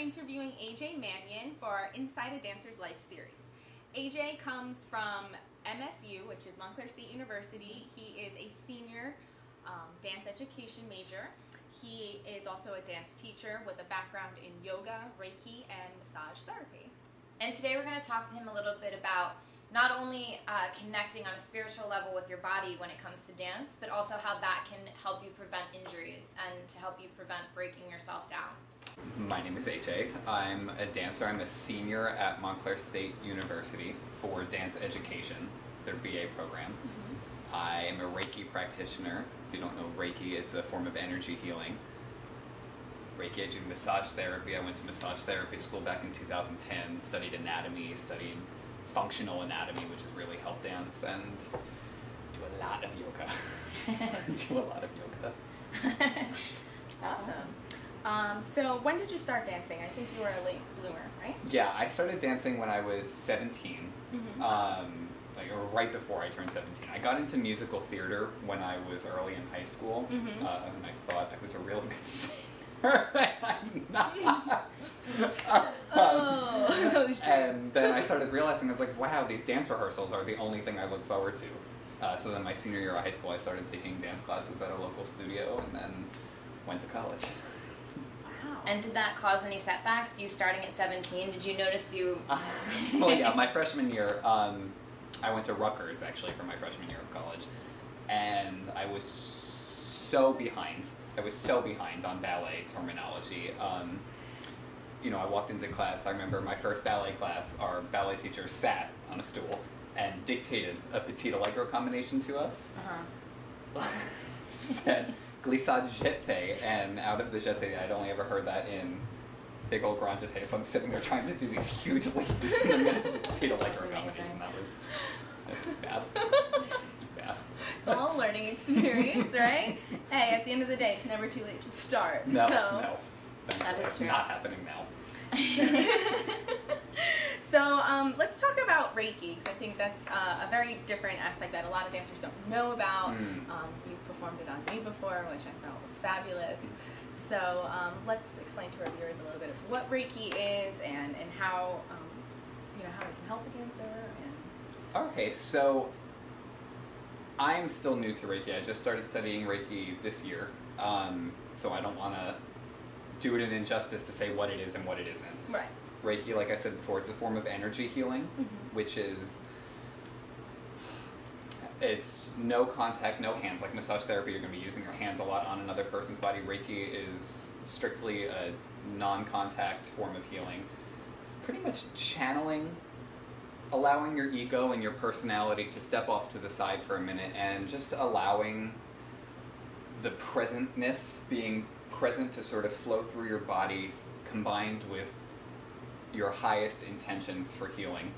interviewing AJ Mannion for our Inside a Dancer's Life series. AJ comes from MSU, which is Montclair State University. He is a senior dance education major. He is also a dance teacher with a background in yoga, Reiki, and massage therapy. And today we're going to talk to him a little bit about not only connecting on a spiritual level with your body when it comes to dance, but also how that can help you prevent injuries and to help you prevent breaking yourself down. My name is AJ. I'm a dancer. I'm a senior at Montclair State University for dance education, their BA program. Mm-hmm. I am a Reiki practitioner. If you don't know Reiki, it's a form of energy healing. Reiki, I do massage therapy. I went to massage therapy school back in 2010, studied anatomy, studied functional anatomy, which has really helped dance, and do a lot of yoga. Awesome. So when did you start dancing? I think you were a late bloomer, right? Yeah, I started dancing when I was 17, or right before I turned 17. I got into musical theater when I was early in high school, and I thought I was a real good singer. I'm not. And then I started realizing, I was like, wow, these dance rehearsals are the only thing I look forward to. So then my senior year of high school, I started taking dance classes at a local studio and then went to college. Wow. And did that cause any setbacks? You starting at 17, did you notice you... Well, yeah, my freshman year, I went to Rutgers, actually, for my freshman year of college. And I was so behind. I was so behind on ballet terminology. You know, I walked into class, I remember my first ballet class, our ballet teacher sat on a stool and dictated a petit allegro combination to us. Said, glissade jeté, and out of the jeté, I'd only ever heard that in big old grand jeté, so I'm sitting there trying to do these huge leaps in the middle of the petit allegro combination. That was bad. It's all a learning experience, right? Hey, at the end of the day, it's never too late to start. No, so. No. That is true. Not happening now. So let's talk about Reiki, because I think that's a very different aspect that a lot of dancers don't know about. You've performed it on me before, which I thought was fabulous. So let's explain to our viewers a little bit of what Reiki is and how how it can help a dancer. Okay, so I'm still new to Reiki. I just started studying Reiki this year, so I don't want to do it an injustice to say what it is and what it isn't. Right. Reiki, like I said before, it's a form of energy healing, which is, it's no contact, no hands. Like massage therapy, you're going to be using your hands a lot on another person's body. Reiki is strictly a non-contact form of healing. It's pretty much channeling, allowing your ego and your personality to step off to the side for a minute and just allowing the presentness, being present, to sort of flow through your body, combined with your highest intentions for healing.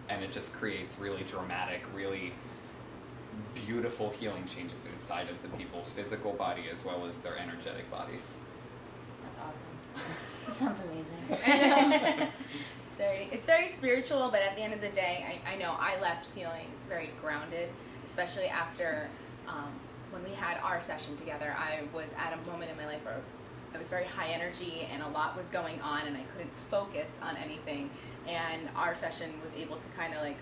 And it just creates really dramatic, really beautiful healing changes inside of the people's physical body as well as their energetic bodies. That's awesome. That sounds amazing. It's very spiritual, but at the end of the day, I know I left feeling very grounded, especially after when we had our session together. I was at a moment in my life where I was very high energy and a lot was going on and I couldn't focus on anything, and our session was able to kind of like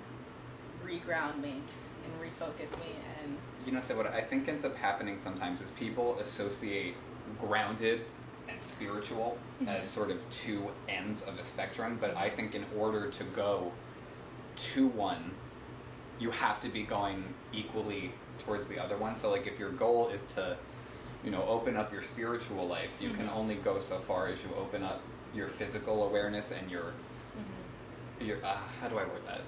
reground me and refocus me. And you know, so what I think ends up happening sometimes is people associate grounded and spiritual as sort of two ends of a spectrum, but I think in order to go to one, you have to be going equally towards the other one. So like if your goal is to, open up your spiritual life, you can only go so far as you open up your physical awareness and your how do I word that?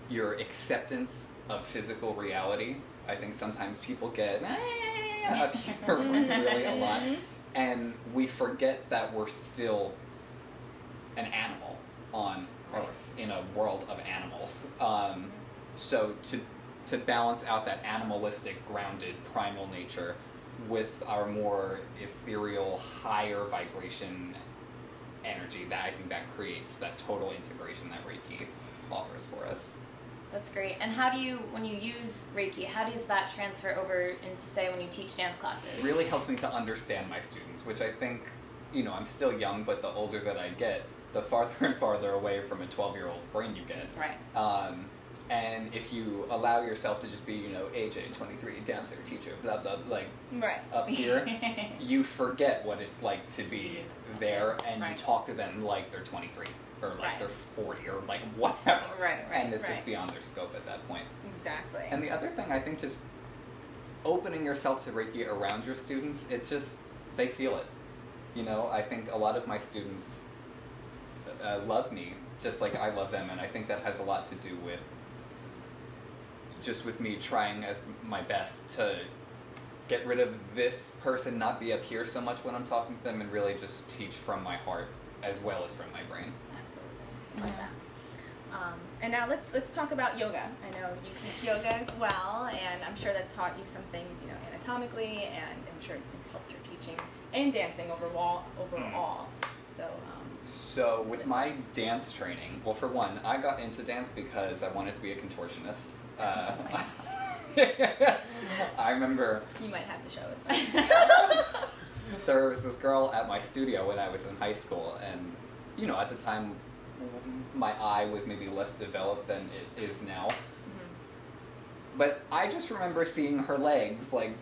Your acceptance of physical reality. I think sometimes people get up here really a lot, and we forget that we're still an animal on Earth in a world of animals. So to balance out that animalistic, grounded, primal nature with our more ethereal, higher vibration energy, that I think that creates that total integration that Reiki offers for us. That's great. And how do you, when you use Reiki, how does that transfer over into, say, when you teach dance classes? It really helps me to understand my students, which I think you know, I'm still young, but the older that I get, the farther and farther away from a 12-year-old's brain you get. Right. And if you allow yourself to just be, you know, AJ, 23, dancer, teacher, blah, blah, like, right. up here, you forget what it's like to be there, and right. you talk to them like they're 23, or like right. they're 40, or like whatever. Right, right, and it's right. just beyond their scope at that point. Exactly. And the other thing, I think, just opening yourself to Reiki around your students, it just, they feel it. You know, I think a lot of my students love me just like I love them, and I think that has a lot to do with just with me trying as my best to get rid of this person, not be up here so much when I'm talking to them, and really just teach from my heart as well as from my brain. Absolutely. I like that. And now let's talk about yoga. I know you teach yoga as well, and I'm sure that taught you some things, you know, anatomically, and I'm sure it's helped your teaching and dancing overall. So with my dance training, well, for one, I got into dance because I wanted to be a contortionist. I remember... You might have to show us. There was this girl at my studio when I was in high school, and, you know, at the time, my eye was maybe less developed than it is now. Mm-hmm. But I just remember seeing her legs, like,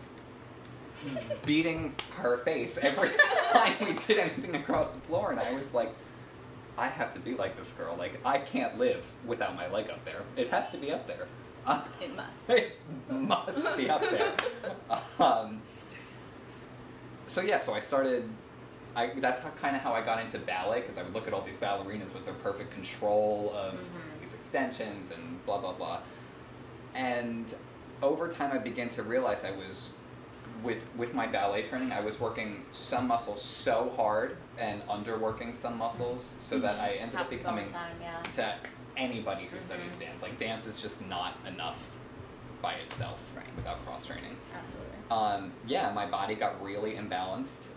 beating her face every time we did anything across the floor, and I was like, I have to be like this girl. Like, I can't live without my leg up there. It has to be up there. It must. It must be up there. So yeah, so I started, that's kind of how I got into ballet, because I would look at all these ballerinas with their perfect control of these extensions and blah, blah, blah. And over time I began to realize I was, with my ballet training, I was working some muscles so hard and underworking some muscles, so that I ended up becoming, to anybody who studies dance, like, dance is just not enough by itself without cross-training. Absolutely. Yeah, my body got really imbalanced.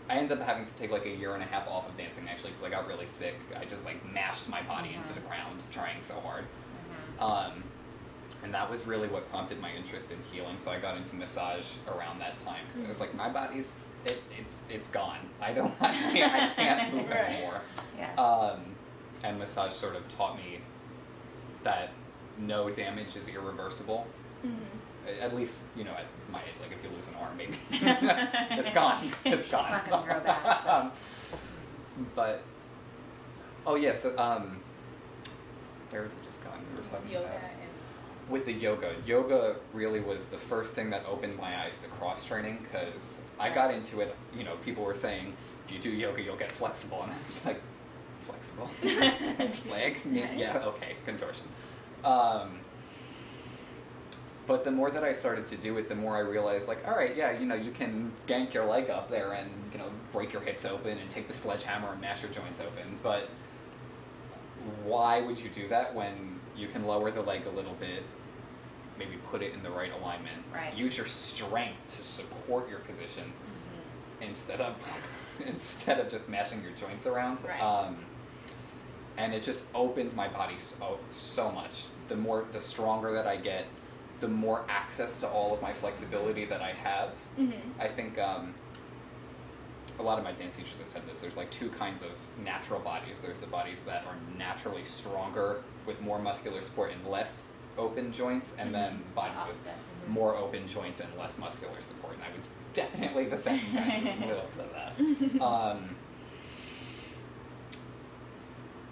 I ended up having to take like a year and a half off of dancing, actually, because I got really sick. I just like mashed my body into the ground trying so hard. And that was really what prompted my interest in healing, so I got into massage around that time. Because I was like, my body's, it's gone. I can't move anymore. Yeah. And massage sort of taught me that no damage is irreversible. At least, you know, at my age, like if you lose an arm, maybe it's gone. It's gone. It's not gonna grow back. But oh yeah, so where was it just going? We were talking Yoga about and with the yoga. Yoga really was the first thing that opened my eyes to cross training, because I got into it. You know, people were saying if you do yoga, you'll get flexible, and I was like, flexible, like yeah, okay, contortion. But the more that I started to do it, the more I realized, like, all right, yeah, you know, you can gank your leg up there and, you know, break your hips open and take the sledgehammer and mash your joints open. But why would you do that when you can lower the leg a little bit, maybe put it in the right alignment, use your strength to support your position instead of just mashing your joints around? And it just opened my body so much. The stronger that I get, the more access to all of my flexibility that I have. I think a lot of my dance teachers have said this. There's like two kinds of natural bodies. There's the bodies that are naturally stronger with more muscular support and less open joints, and then bodies with more open joints and less muscular support. And I was definitely the second guy in the middle of that.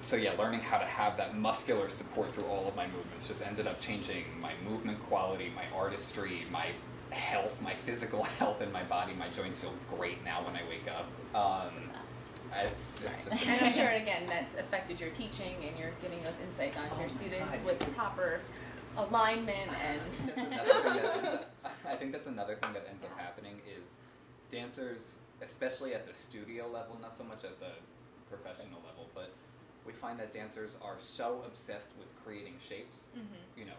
So yeah, learning how to have that muscular support through all of my movements just ended up changing my movement quality, my artistry, my health, my physical health in my body. My joints feel great now when I wake up. It's just and I'm sure, again, that's affected your teaching, and you're giving those insights onto your students with proper alignment and... I think that's another thing that ends up happening is dancers, especially at the studio level, not so much at the professional level, but we find that dancers are so obsessed with creating shapes. You know,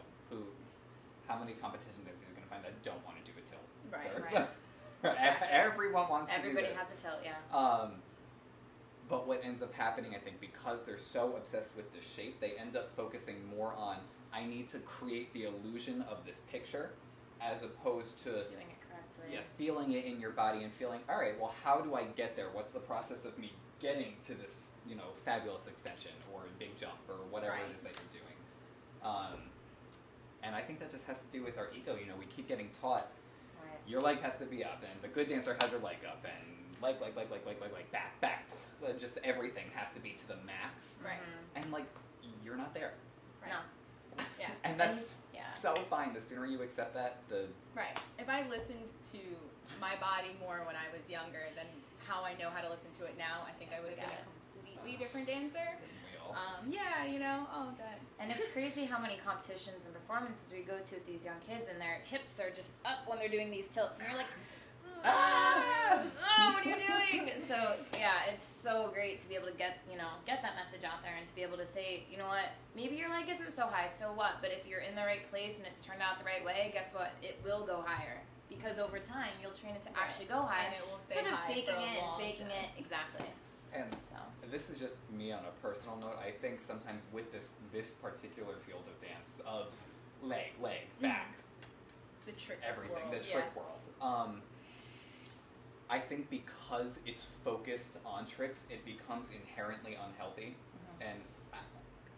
how many competition dancers are going to find that don't want to do a tilt? Everyone wants to do this. Everybody has a tilt, yeah. But what ends up happening, I think, because they're so obsessed with the shape, they end up focusing more on, I need to create the illusion of this picture, as opposed to doing it correctly. feeling it in your body and feeling, all right, well, how do I get there? What's the process of me getting to this, fabulous extension or a big jump or whatever it is that you're doing? And I think that just has to do with our ego. We keep getting taught, your leg has to be up, and the good dancer has her leg up, and leg, back. Just everything has to be to the max. Right. And, you're not there. Right. No. Yeah. And that's so fine. The sooner you accept that, Right. If I listened to my body more when I was younger than how I know how to listen to it now, I think I would have been a completely different dancer. All of that. And it's crazy how many competitions and performances we go to with these young kids, and their hips are just up when they're doing these tilts, and you're like, what are you doing? So it's so great to be able to get that message out there, and to be able to say, you know what, maybe your leg isn't so high, so what? But if you're in the right place and it's turned out the right way, guess what? It will go higher, because over time you'll train it to actually go high, and it will stay instead of high faking for a it and long faking time. it. Exactly. And this is just me on a personal note. I think sometimes with this particular field of dance, of leg, back, the trick everything, world. the trick world. I think because it's focused on tricks, it becomes inherently unhealthy. And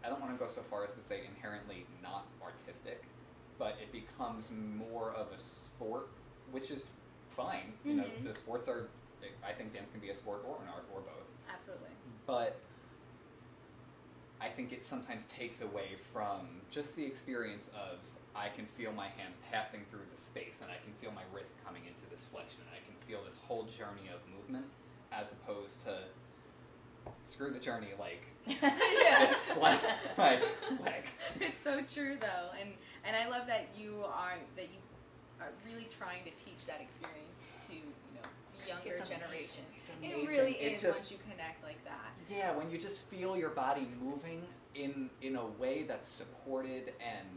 I don't want to go so far as to say inherently not artistic, but it becomes more of a sport, which is fine. The sports are, I think dance can be a sport or an art or both. Absolutely. But I think it sometimes takes away from just the experience of, I can feel my hand passing through the space, and I can feel my wrist coming into this flexion, and I can feel this whole journey of movement, as opposed to screw the journey, this, leg. It's so true though, and I love that you are really trying to teach that experience to the younger generation. It really is just, once you connect like that. Yeah, when you just feel your body moving in a way that's supported and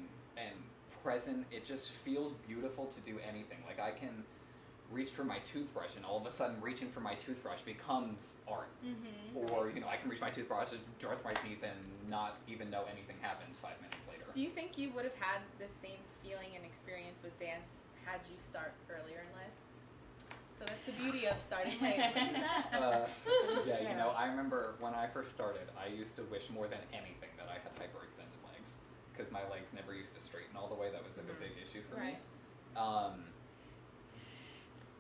present, it just feels beautiful to do anything. I can reach for my toothbrush, and all of a sudden reaching for my toothbrush becomes art. Or, I can reach my toothbrush and brush my teeth and not even know anything happened 5 minutes later. Do you think you would have had the same feeling and experience with dance had you start earlier in life? So that's the beauty of starting late. Look at that. I remember when I first started, I used to wish more than anything that I had hyperextended legs, because my legs never used to straighten all the way. That was a big issue for me.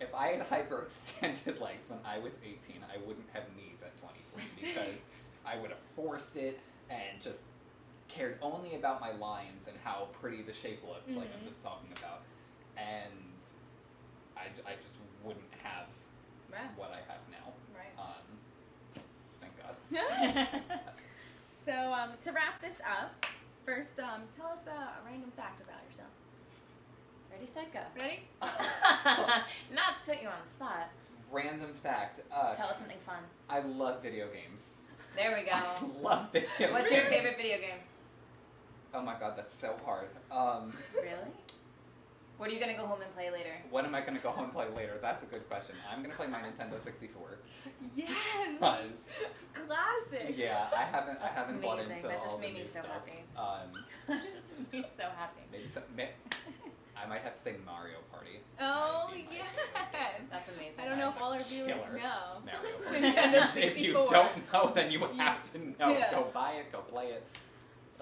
If I had hyperextended legs when I was 18, I wouldn't have knees at 23, because I would have forced it and just cared only about my lines and how pretty the shape looks, like I'm just talking about. And I just wouldn't have what I have now. Right. Thank God. So to wrap this up, first tell us a random fact about yourself. Ready, set, go. Ready? Not to put you on the spot. Random fact. Tell us something fun. I love video games. There we go. I love video games. What's your favorite video game? Oh my God, that's so hard. Really? What are you going to go home and play later? What am I going to go home and play later? That's a good question. I'm going to play my Nintendo 64. Yes! Because classic! Yeah, I haven't bought into that all just the made new me so stuff. happy. That just made me so happy. I might have to say Mario Party. Oh, yes! That's amazing. I don't know if all our viewers know. Mario Party. Nintendo 64. If you don't know, then you have to know. Yeah. Go buy it, go play it.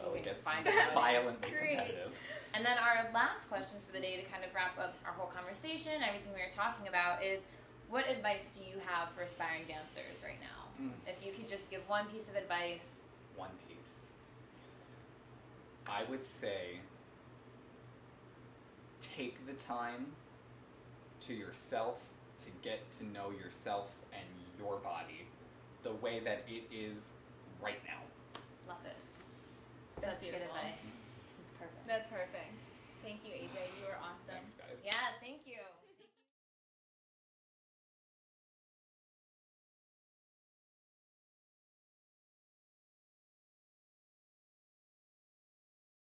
Oh, it gets Find out. violently Great. competitive. And then our last question for the day, to kind of wrap up our whole conversation, everything we were talking about, is what advice do you have for aspiring dancers right now? If you could just give one piece of advice. One piece. I would say take the time to yourself to get to know yourself and your body the way that it is right now. Love it. That's Such good beautiful. advice. It's perfect. That's perfect. Thank you, AJ.